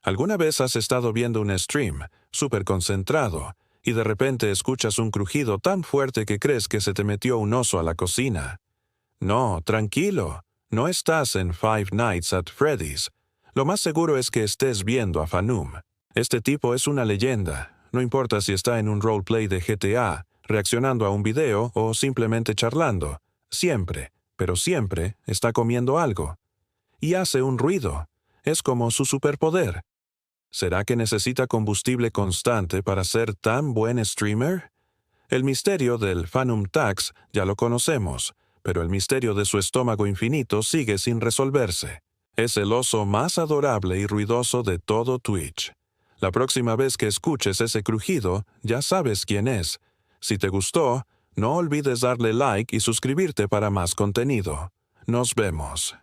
¿Alguna vez has estado viendo un stream, súper concentrado, y de repente escuchas un crujido tan fuerte que crees que se te metió un oso a la cocina? No, tranquilo, no estás en Five Nights at Freddy's. Lo más seguro es que estés viendo a Fanum. Este tipo es una leyenda, no importa si está en un roleplay de GTA, reaccionando a un video o simplemente charlando. Siempre, pero siempre, está comiendo algo. Y hace un ruido. Es como su superpoder. ¿Será que necesita combustible constante para ser tan buen streamer? El misterio del Fanum Tax ya lo conocemos, pero el misterio de su estómago infinito sigue sin resolverse. Es el oso más adorable y ruidoso de todo Twitch. La próxima vez que escuches ese crujido, ya sabes quién es. Si te gustó, no olvides darle like y suscribirte para más contenido. Nos vemos.